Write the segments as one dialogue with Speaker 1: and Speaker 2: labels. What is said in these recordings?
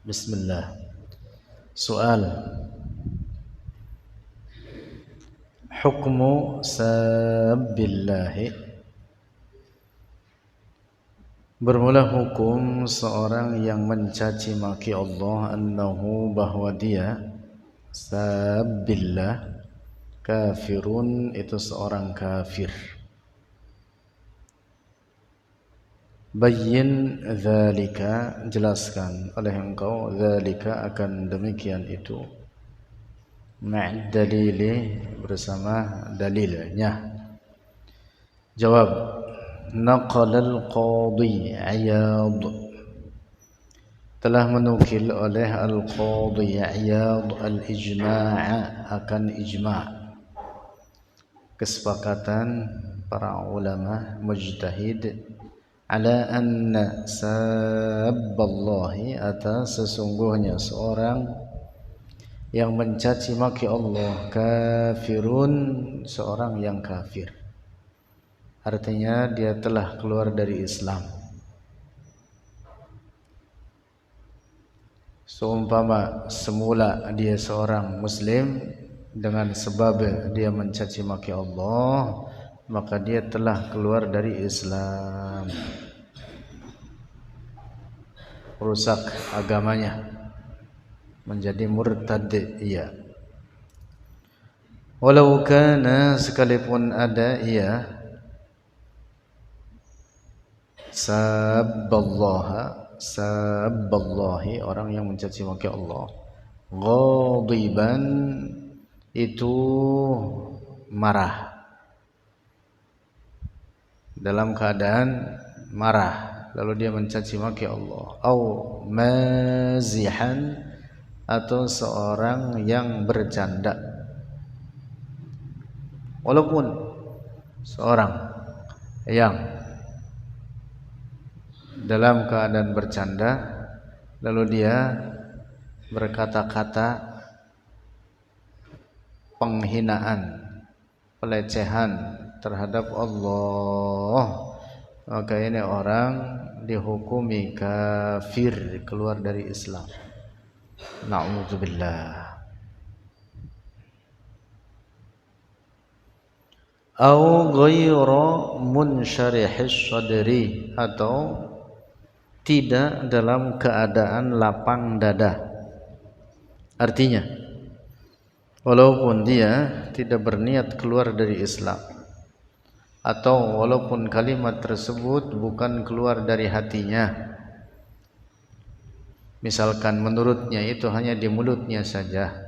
Speaker 1: Bismillah. Soal. Hukmu sabbillahi. Bermula hukum seorang yang mencaci maki Allah annahu bahwa dia sabbillah kafirun, itu seorang kafir. Bayyin dzalika, jelaskan oleh engkau dzalika, akan demikian itu, ma'ad dalili, bersama dalilnya. Jawab. Naqalal Qadhi Iyad, telah menukil oleh Al-Qadhi Iyad al-ijma', akan ijma', kesepakatan para ulama mujtahid, ala anna sabballahi, atas sesungguhnya seorang yang mencaci maki Allah kafirun, seorang yang kafir. Artinya dia telah keluar dari Islam. Seumpama semula dia seorang muslim, dengan sebab dia mencaci maki Allah, maka dia telah keluar dari Islam, rusak agamanya, menjadi murtad ia. Walau kana, sekalipun ada ia sabballahi, orang yang mencaci maki Allah, ghadiban, itu marah, dalam keadaan marah, lalu dia mencaci maki Allah. Au mazihan, atau seorang yang bercanda. Walaupun seorang yang dalam keadaan bercanda, lalu dia berkata-kata penghinaan, pelecehan terhadap Allah, maka ini orang dihukumi kafir, keluar dari Islam. Na'udzubillah. Au ghayra munsyarihis sadri, atau tidak dalam keadaan lapang dada. Artinya, walaupun dia tidak berniat keluar dari Islam, atau walaupun kalimat tersebut bukan keluar dari hatinya, misalkan menurutnya itu hanya di mulutnya saja,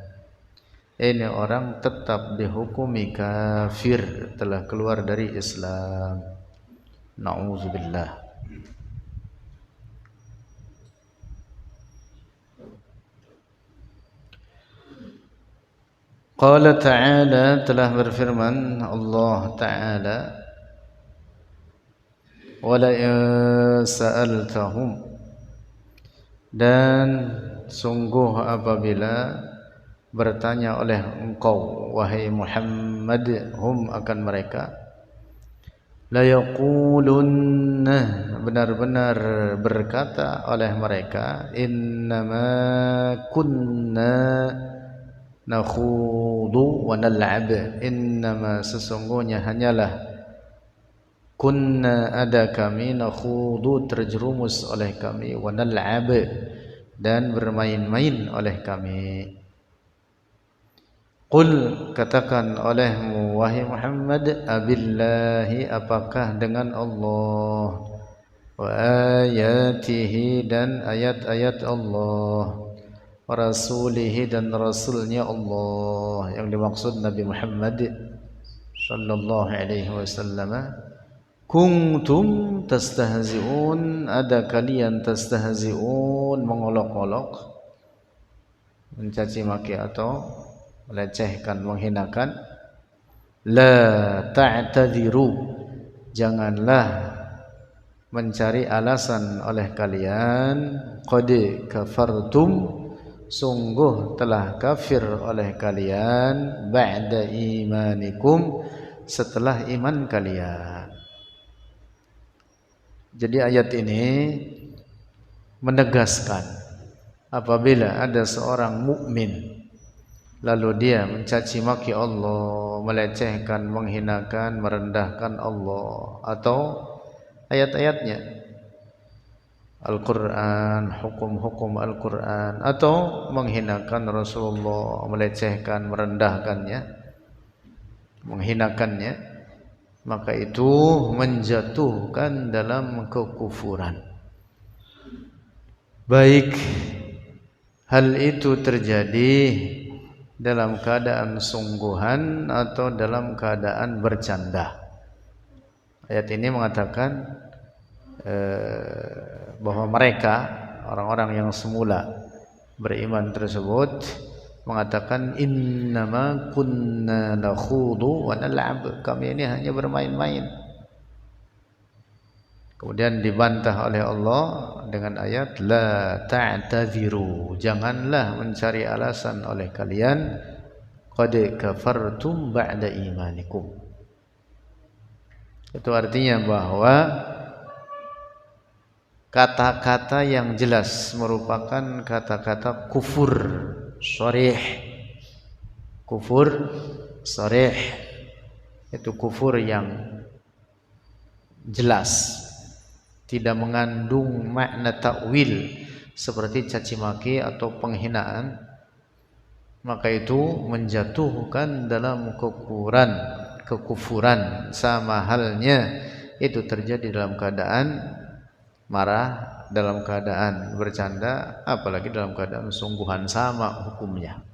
Speaker 1: ini orang tetap dihukumi kafir, telah keluar dari Islam. Na'udzubillah. Qala ta'ala, telah berfirman Allah Ta'ala, wala in sa'altahum, dan sungguh apabila bertanya oleh engkau wahai Muhammad, hum, akan mereka, la yaqulunna, benar-benar berkata oleh mereka, innama kunna nakhudu wa nal'ab, innama, sesungguhnya hanyalah, kunna, ada kami, nakhudu, terjerumus oleh kami, wa nal'ab, dan bermain-main oleh kami. Qul, katakan olehmu wahai Muhammad, abillahi, apakah dengan Allah, wa ayatihi, dan ayat-ayat Allah, wa rasulihi, dan rasulnya Allah, yang dimaksud Nabi Muhammad sallallahu alaihi wasallam, kuntum tastahzi'un, ada kalian, tastahzi'un, mengolok-olok, mencaci maki atau melecehkan, menghinakan. La ta'tadiru, janganlah mencari alasan oleh kalian, qad kafartum, sungguh telah kafir oleh kalian, ba'da imanikum, setelah iman kalian. Jadi ayat ini menegaskan apabila ada seorang mukmin lalu dia mencaci maki Allah, melecehkan, menghinakan, merendahkan Allah atau ayat-ayatnya Al-Quran, hukum-hukum Al-Quran, atau menghinakan Rasulullah, melecehkan, merendahkannya, menghinakannya, maka itu menjatuhkan dalam kekufuran. Baik hal itu terjadi dalam keadaan sungguhan atau dalam keadaan bercanda. Ayat ini mengatakan bahwa mereka orang-orang yang semula beriman tersebut mengatakan innama kunna nakhudu wa nal'ab, kami ini hanya bermain-main. Kemudian dibantah oleh Allah dengan ayat la ta'tadziru, janganlah mencari alasan oleh kalian, qad kafartum ba'da imanikum. Itu artinya bahwa kata-kata yang jelas merupakan kata-kata kufur sharih. Kufur sharih itu kufur yang jelas, tidak mengandung makna takwil seperti caci maki atau penghinaan, maka itu menjatuhkan dalam kekufuran, sama halnya itu terjadi dalam keadaan marah, dalam keadaan bercanda, apalagi dalam keadaan sungguhan, sama hukumnya.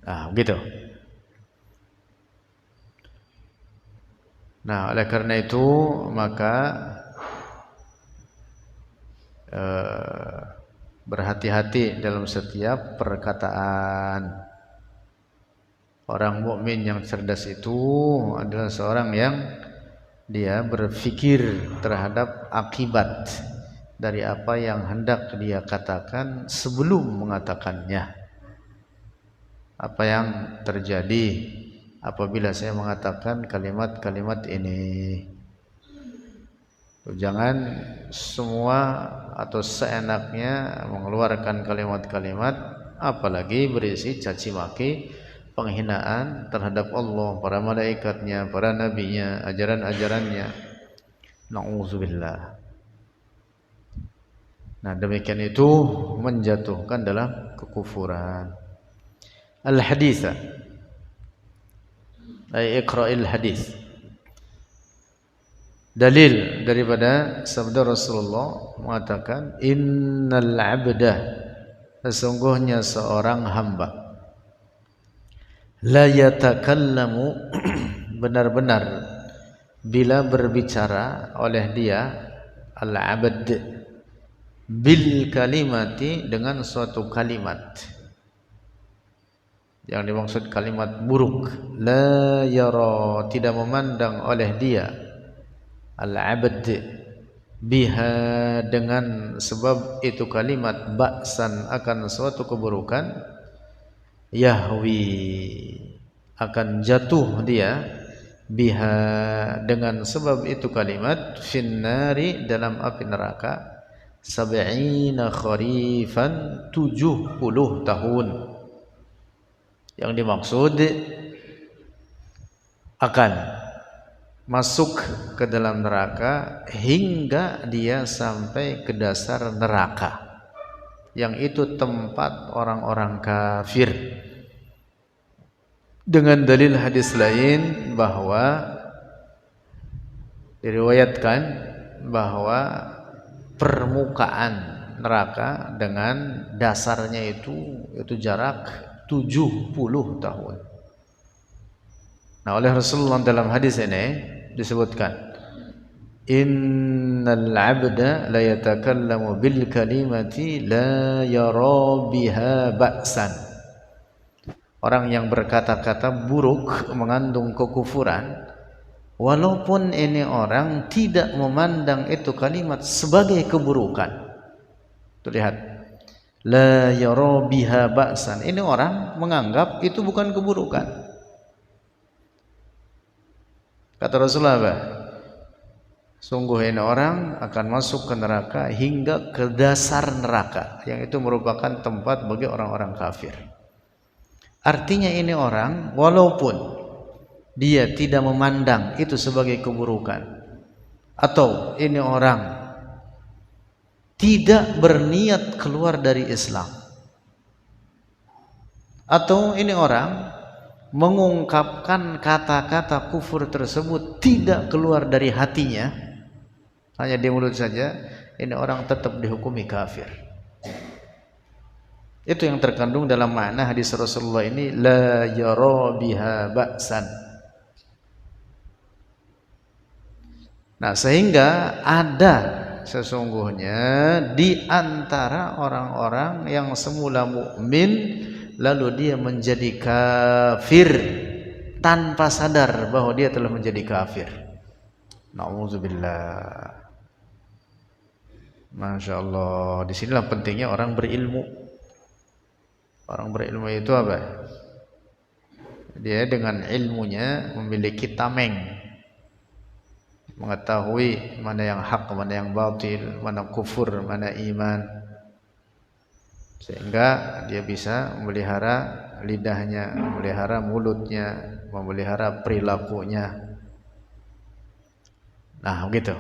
Speaker 1: Nah, begitu. Nah, oleh karena itu maka berhati-hati dalam setiap perkataan. Orang mukmin yang cerdas itu adalah seorang yang dia berpikir terhadap akibat dari apa yang hendak dia katakan sebelum mengatakannya. Apa yang terjadi apabila saya mengatakan kalimat-kalimat ini. Jangan semua atau seenaknya mengeluarkan kalimat-kalimat apalagi berisi caci maki, penghinaan terhadap Allah, para malaikatnya, para nabinya, ajaran-ajarannya. Na'udzubillah. Nah, demikian itu menjatuhkan dalam kekufuran. Al-haditha ay iqra'il hadis. Dalil daripada sabda Rasulullah mengatakan innal 'abda, sesungguhnya seorang hamba, la yatakallamu, benar-benar bila berbicara oleh dia al-'abd, bil kalimati, dengan suatu kalimat. Yang dimaksud kalimat buruk, la yara, tidak memandang oleh dia al-'abd biha, dengan sebab itu kalimat, ba'san, akan suatu keburukan, yahwi, akan jatuh dia, biha, dengan sebab itu kalimat, finnari, dalam api neraka, sab'ina kharifan, 70 tahun. Yang dimaksud akan masuk ke dalam neraka hingga dia sampai ke dasar neraka, yang itu tempat orang-orang kafir. Dengan dalil hadis lain bahwa diriwayatkan bahwa permukaan neraka dengan dasarnya itu jarak 70 tahun. Nah, oleh Rasulullah dalam hadis ini disebutkan innal 'abda la yatakallamu bil kalimati la yara biha ba'san. Orang yang berkata-kata buruk mengandung kekufuran, walaupun ini orang tidak memandang itu kalimat sebagai keburukan. Tuh lihat, la yara biha ba'san, ini orang menganggap itu bukan keburukan. Kata Rasulullah apa? Sungguh ini orang akan masuk ke neraka hingga ke dasar neraka, yang itu merupakan tempat bagi orang-orang kafir. Artinya ini orang walaupun dia tidak memandang itu sebagai keburukan, atau ini orang tidak berniat keluar dari Islam, atau ini orang mengungkapkan kata-kata kufur tersebut tidak keluar dari hatinya, hanya di mulut saja, ini orang tetap dihukumi kafir. Itu yang terkandung dalam makna hadis Rasulullah ini, la yara biha ba'san. Nah, sehingga ada sesungguhnya di antara orang-orang yang semula mukmin lalu dia menjadi kafir tanpa sadar bahwa dia telah menjadi kafir. Nauzubillah. Masya Allah. Disinilah pentingnya orang berilmu. Orang berilmu itu apa? Dia dengan ilmunya memiliki tameng, mengetahui mana yang hak, mana yang batil, mana kufur, mana iman, sehingga dia bisa memelihara lidahnya, memelihara mulutnya, memelihara perilakunya. Nah, begitu.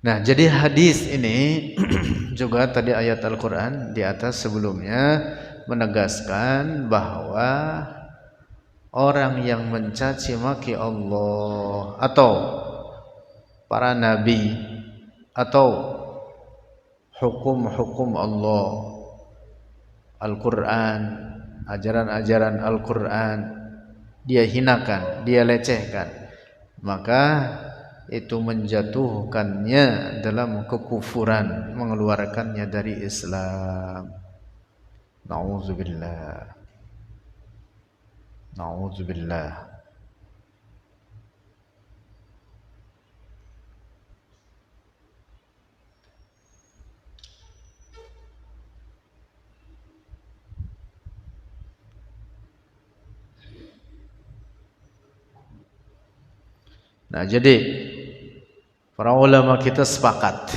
Speaker 1: Nah, jadi hadis ini juga tadi ayat Al-Quran di atas sebelumnya menegaskan bahwa orang yang mencaci maki Allah atau para nabi atau hukum-hukum Allah, Al-Quran, ajaran-ajaran Al-Quran, dia hinakan, dia lecehkan, maka itu menjatuhkannya dalam kekufuran, mengeluarkannya dari Islam. Nauzubillah. Nauzubillah. Nah, jadi para ulama kita sepakat,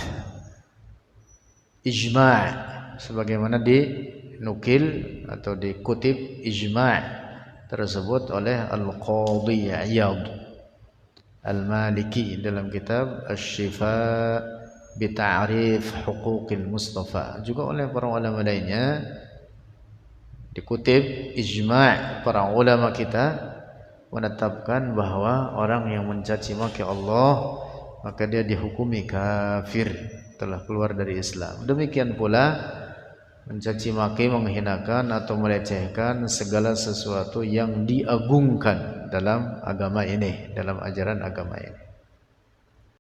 Speaker 1: ijma' sebagaimana dinukil atau dikutip ijma' tersebut oleh Al-Qadhi Iyad Al-Maliki dalam kitab Asy-Syifa bi Ta'rif Huquqil Mustafa, juga oleh para ulama lainnya dikutip ijma' para ulama kita menetapkan bahwa orang yang mencaci maki Allah maka dia dihukumi kafir, telah keluar dari Islam. Demikian pula mencaci maki, menghinakan atau melecehkan segala sesuatu yang diagungkan dalam agama ini, dalam ajaran agama ini.